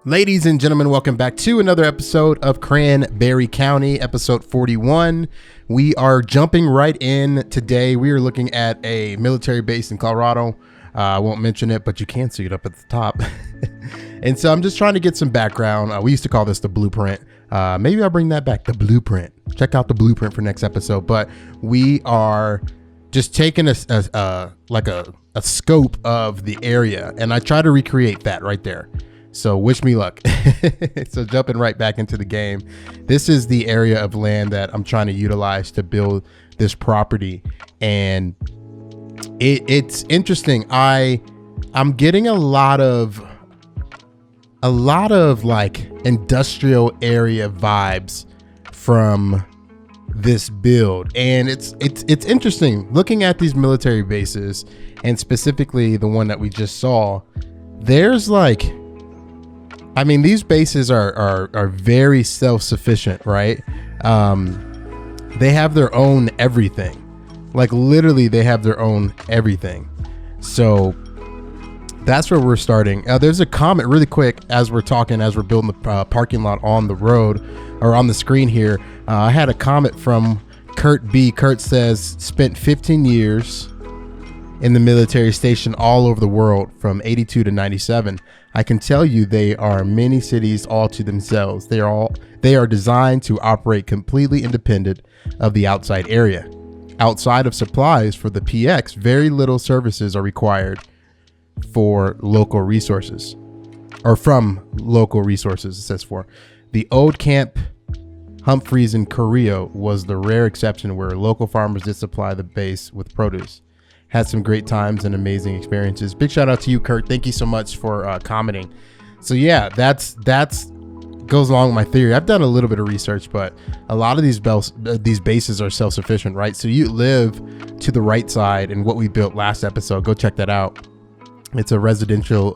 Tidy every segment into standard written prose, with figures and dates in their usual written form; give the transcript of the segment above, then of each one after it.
Ladies and gentlemen, welcome back to another episode of Cranberry County, episode 41. We are jumping right in today. We are looking at a military base in Colorado. I won't mention it, but you can see it up at the top. And so I'm just trying to get some background. We used to call this the blueprint. Maybe I'll bring that back, the blueprint. Check out the blueprint for next episode. But we are just taking a scope of the area, and I try to recreate that right there. So wish me luck. So jumping right back into the game. This is the area of land that I'm trying to utilize to build this property. And it's interesting. I'm getting a lot of like industrial area vibes from this build. And it's interesting looking at these military bases, and specifically the one that we just saw. There's like, I mean, these bases are very self-sufficient, right? They have their own everything. Like literally they have their own everything. So that's where we're starting. There's a comment really quick as we're talking, as we're building the parking lot on the road or on the screen here. I had a comment from Kurt B. Kurt says, spent 15 years in the military station all over the world from 82 to 97. I can tell you they are many cities all to themselves. They are designed to operate completely independent of the outside area. Outside of supplies for the PX, very little services are required for local resources, or from local resources, it says for. The old Camp Humphreys in Korea was the rare exception where local farmers did supply the base with produce. Had some great times and amazing experiences. Big shout out to you, Kurt. Thank you so much for commenting. So yeah, that's goes along with my theory. I've done a little bit of research, but a lot of these bases are self-sufficient, right? So you live to the right side, and what we built last episode, go check that out. It's a residential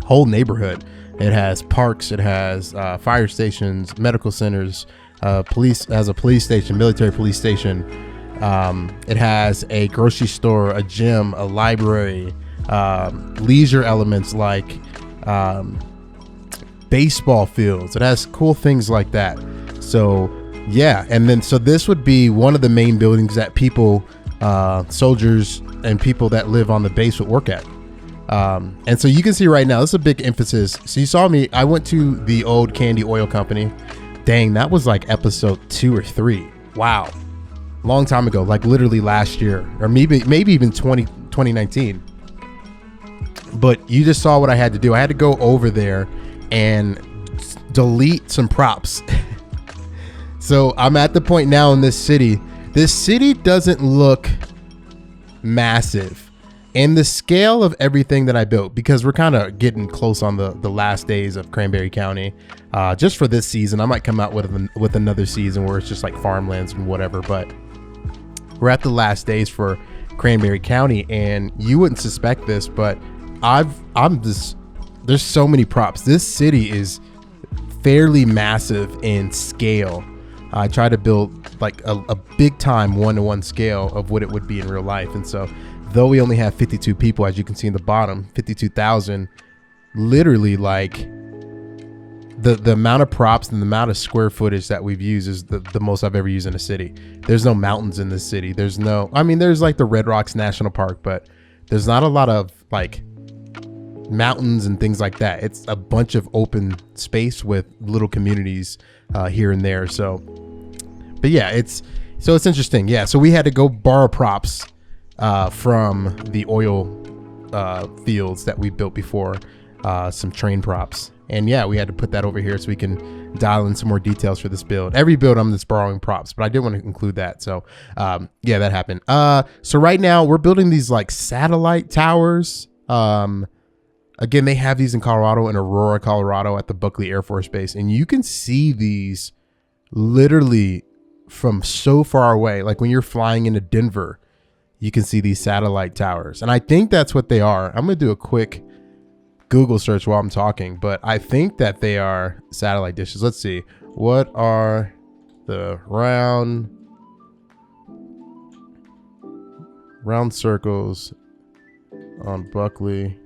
whole neighborhood. It has parks, it has fire stations, medical centers, police, has a police station, military police station. It has a grocery store, a gym, a library, leisure elements like baseball fields. It has cool things like that. So yeah, and then so this would be one of the main buildings that people, soldiers and people that live on the base would work at. And so you can see right now, this is a big emphasis. So you saw me, I went to the old candy oil company. Dang, that was like episode 2 or 3. Wow. Long time ago, like literally last year, or maybe even 2019. But you just saw what I had to do. I had to go over there and delete some props. So I'm at the point now in this city. This city doesn't look massive in the scale of everything that I built, because we're kind of getting close on the last days of Cranberry County. Just for this season, I might come out with another season where it's just like farmlands and whatever, but we're at the last days for Cranberry County, and you wouldn't suspect this, but there's so many props. This city is fairly massive in scale. I try to build like a big time 1-to-1 scale of what it would be in real life. And so though we only have 52 people, as you can see in the bottom, 52,000, literally like the amount of props and the amount of square footage that we've used is the most I've ever used in a city. There's no mountains in this city. There's like the Red Rocks National Park, but there's not a lot of like mountains and things like that. It's a bunch of open space with little communities here and there. So, but yeah, it's interesting. Yeah. So we had to go borrow props from the oil fields that we built before, some train props. And yeah, we had to put that over here so we can dial in some more details for this build. Every build I'm just borrowing props, but I did want to include that. So yeah, that happened. So right now we're building these like satellite towers. Again, they have these in Colorado, in Aurora, Colorado, at the Buckley Airforce Base. And you can see these literally from so far away. Like when you're flying into Denver, you can see these satellite towers. And I think that's what they are. I'm going to do a quick Google search while I'm talking, but I think that they are satellite dishes. Let's see. What are the round circles on Buckley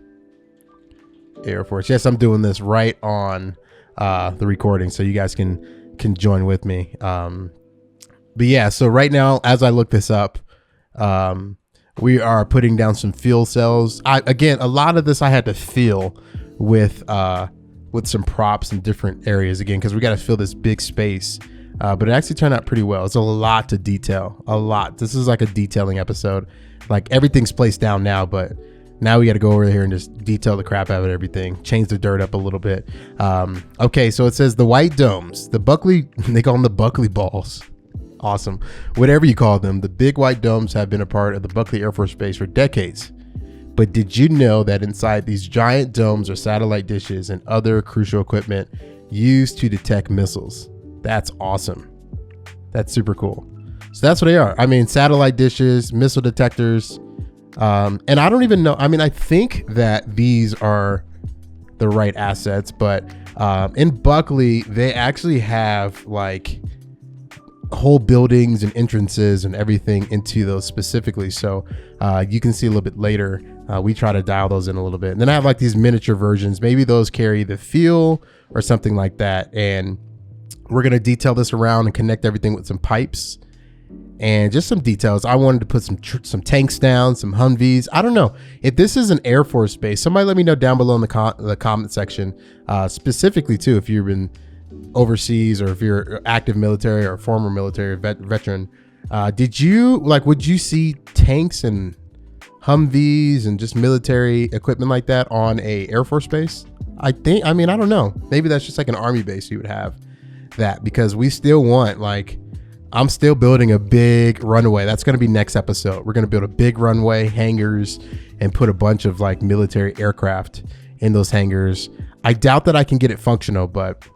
Airforce. Yes, I'm doing this right on the recording, so you guys can join with me. But yeah, so right now, as I look this up, we are putting down some fuel cells. Again, a lot of this I had to fill with some props in different areas again, because we got to fill this big space. But it actually turned out pretty well. It's a lot to detail, a lot. This is like a detailing episode. Like everything's placed down now, but now we got to go over here and just detail the crap out of everything, change the dirt up a little bit. Okay, so it says the white domes, the Buckley, they call them the Buckley balls. Awesome. Whatever you call them, the big white domes have been a part of the Buckley Air Force Base for decades. But did you know that inside these giant domes are satellite dishes and other crucial equipment used to detect missiles? That's awesome. That's super cool. So that's what they are. I mean, satellite dishes, missile detectors. And I don't even know. I mean, I think that these are the right assets, but in Buckley, they actually have like whole buildings and entrances and everything into those specifically. So you can see a little bit later, we try to dial those in a little bit. And then I have like these miniature versions. Maybe those carry the fuel or something like that. And we're going to detail this around and connect everything with some pipes and just some details. I wanted to put some tanks down, some Humvees. I don't know if this is an Air Force base. Somebody let me know down below in the comment section, specifically too, if you've been overseas or if you're active military or former military veteran. Would you see tanks and Humvees and just military equipment like that on a Air Force base? I don't know. Maybe that's just like an Army base you would have that, because we still want, like, I'm still building a big runway. That's going to be next episode. We're going to build a big runway, hangars, and put a bunch of like military aircraft in those hangars. I doubt that I can get it functional, but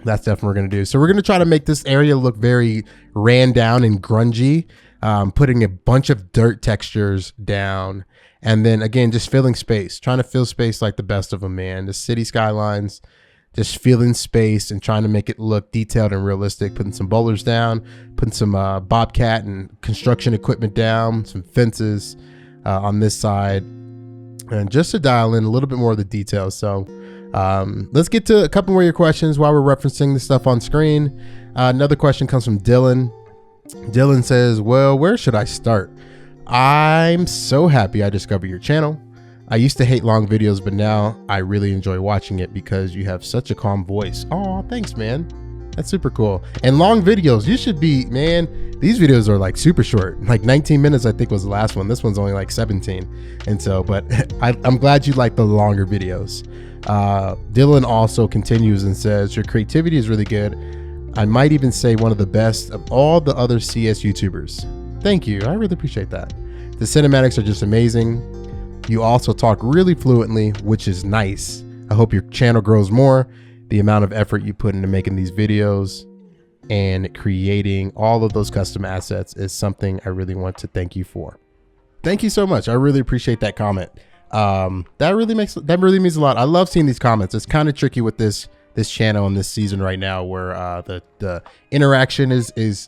that's definitely what we're going to do. So we're going to try to make this area look very ran down and grungy, putting a bunch of dirt textures down. And then again, just filling space, trying to fill space like the best of them, man. The city skylines, just filling space and trying to make it look detailed and realistic, putting some boulders down, putting some Bobcat and construction equipment down, some fences on this side, and just to dial in a little bit more of the details. So let's get to a couple more of your questions while we're referencing the stuff on screen. Another question comes from Dylan. Dylan says, well, where should I start? I'm so happy I discovered your channel. I used to hate long videos, but now I really enjoy watching it because you have such a calm voice. Oh, thanks, man. That's super cool. And long videos, you should be, man, these videos are like super short. Like 19 minutes, I think was the last one. This one's only like 17. And so, but I'm glad you like the longer videos. Dylan also continues and says, your creativity is really good. I might even say one of the best of all the other CS YouTubers. Thank you. I really appreciate that. The cinematics are just amazing. You also talk really fluently, which is nice. I hope your channel grows more. The amount of effort you put into making these videos and creating all of those custom assets is something I really want to thank you for. Thank you so much. I really appreciate that comment. That really means a lot. I love seeing these comments. It's kind of tricky with this channel and this season right now, where the interaction is it's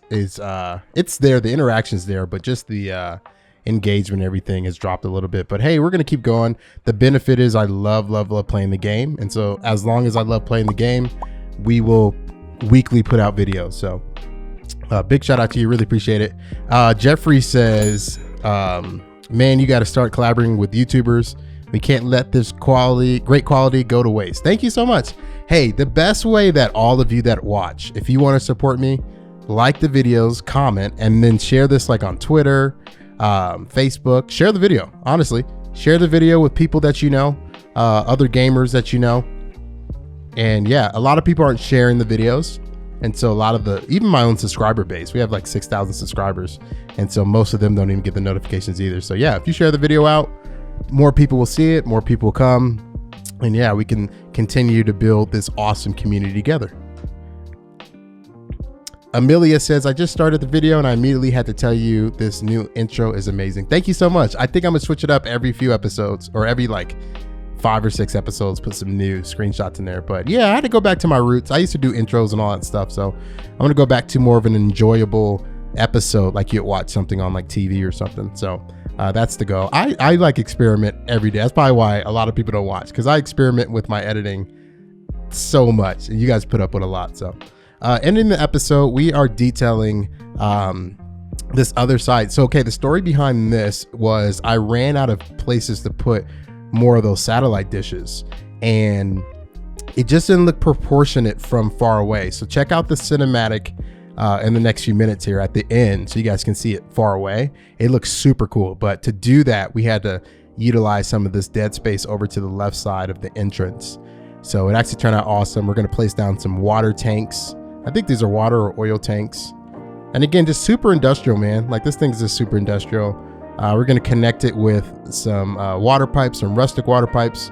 there. The interaction's there, but just the engagement, everything has dropped a little bit. But hey, we're gonna keep going. The benefit is I love playing the game, and so as long as I love playing the game, we will weekly put out videos. So big shout out to you, really appreciate it. Jeffrey says, man, you got to start collaborating with YouTubers. We can't let this great quality go to waste. Thank you so much. Hey, the best way that all of you that watch, if you want to support me, like the videos, comment, and then share this like on Twitter, Facebook. Share the video. Honestly, share the video with people that you know, other gamers that you know. And yeah, a lot of people aren't sharing the videos, and so a lot of even my own subscriber base, we have like 6,000 subscribers, and so most of them don't even get the notifications either. So yeah, if you share the video out, more people will see it, more people will come, and yeah, we can continue to build this awesome community together. Amelia says, I just started the video and I immediately had to tell you this new intro is amazing. Thank you so much. I think I'm gonna switch it up every few episodes, or every like 5 or 6 episodes, put some new screenshots in there. But yeah, I had to go back to my roots. I used to do intros and all that stuff. So I'm gonna go back to more of an enjoyable episode, like you'd watch something on like TV or something. So That's the goal. I like experiment every day. That's probably why a lot of people don't watch, because I experiment with my editing so much, and you guys put up with a lot. So ending the episode, we are detailing this other side. So okay, the story behind this was I ran out of places to put more of those satellite dishes, and it just didn't look proportionate from far away. So check out the cinematic in the next few minutes here at the end, so you guys can see it far away. It looks super cool, but to do that, we had to utilize some of this dead space over to the left side of the entrance. So it actually turned out awesome. We're going to place down some water tanks. I think these are water or oil tanks. And again, just super industrial, man. Like, this thing's just super industrial. We're going to connect it with some water pipes, some rustic water pipes.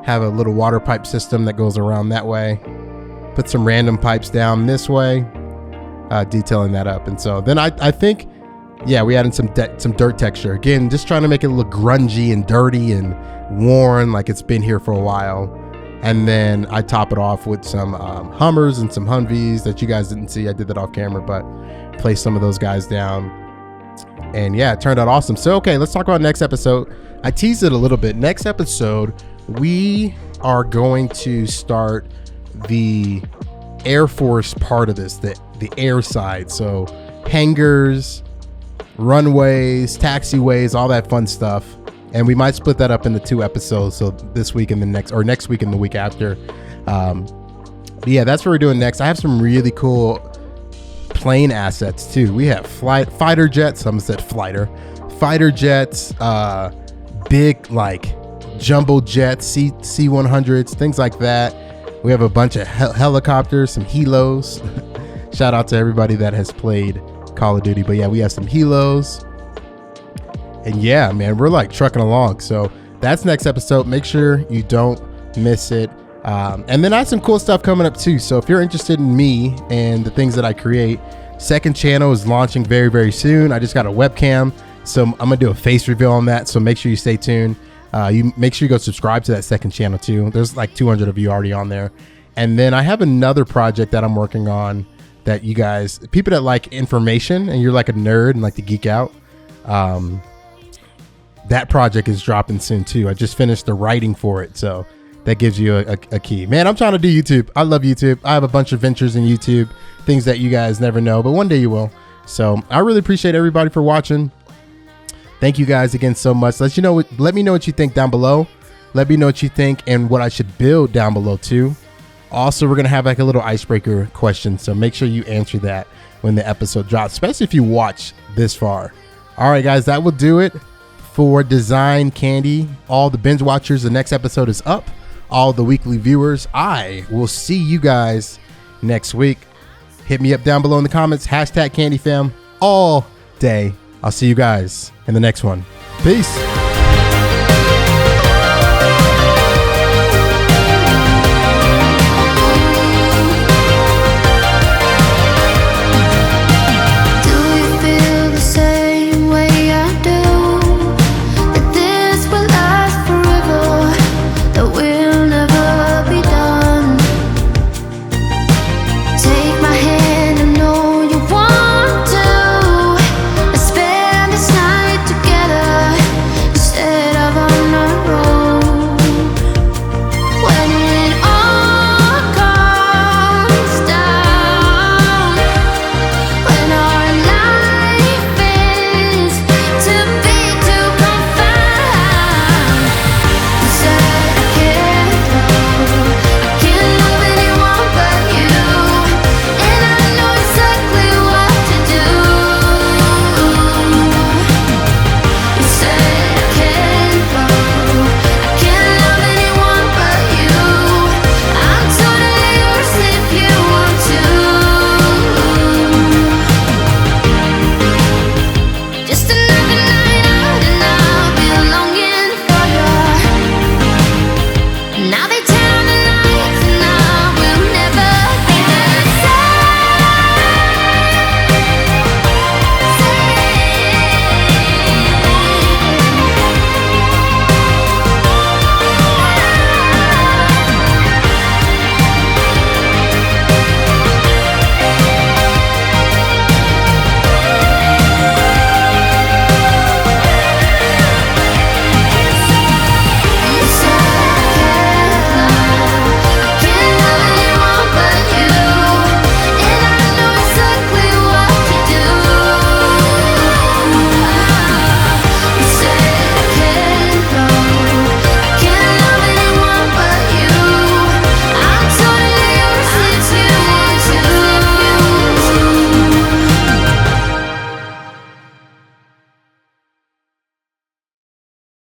Have a little water pipe system that goes around that way. Put some random pipes down this way, detailing that up. And so then I think, yeah, we added some dirt texture. Again, just trying to make it look grungy and dirty and worn, like it's been here for a while. And then I top it off with some Hummers and some Humvees that you guys didn't see. I did that off camera, but placed some of those guys down. And yeah, it turned out awesome. So, okay, let's talk about next episode. I teased it a little bit. Next episode, we are going to start the Airforce part of this, the air side. So hangars, runways, taxiways, all that fun stuff. And we might split that up into 2 episodes. So this week and the next, or next week and the week after. But yeah, that's what we're doing next. I have some really cool plane assets too. We have fighter jets. Someone said fighter jets, big like jumbo jets, C-100s, things like that. We have a bunch of helicopters, some helos. Shout out to everybody that has played Call of Duty. But yeah, we have some helos. And yeah, man, we're like trucking along. So that's next episode. Make sure you don't miss it. And then I have some cool stuff coming up too. So if you're interested in me and the things that I create, second channel is launching very, very soon. I just got a webcam, so I'm gonna do a face reveal on that. So make sure you stay tuned. You make sure you go subscribe to that second channel too. There's like 200 of you already on there. And then I have another project that I'm working on that you guys, people that like information and you're like a nerd and like to geek out, that project is dropping soon too. I just finished the writing for it, so that gives you a key. Man, I'm trying to do YouTube. I love YouTube. I have a bunch of ventures in YouTube, things that you guys never know, but one day you will. So I really appreciate everybody for watching. Thank you guys again so much. Let me know what you think down below. Let me know what you think and what I should build down below too. Also, we're gonna have like a little icebreaker question, so make sure you answer that when the episode drops, especially if you watch this far. All right, guys, that will do it for Design Candy. All the binge watchers, the next episode is up. All the weekly viewers, I will see you guys next week. Hit me up down below in the comments, #CandyFam all day. I'll see you guys in the next one. Peace.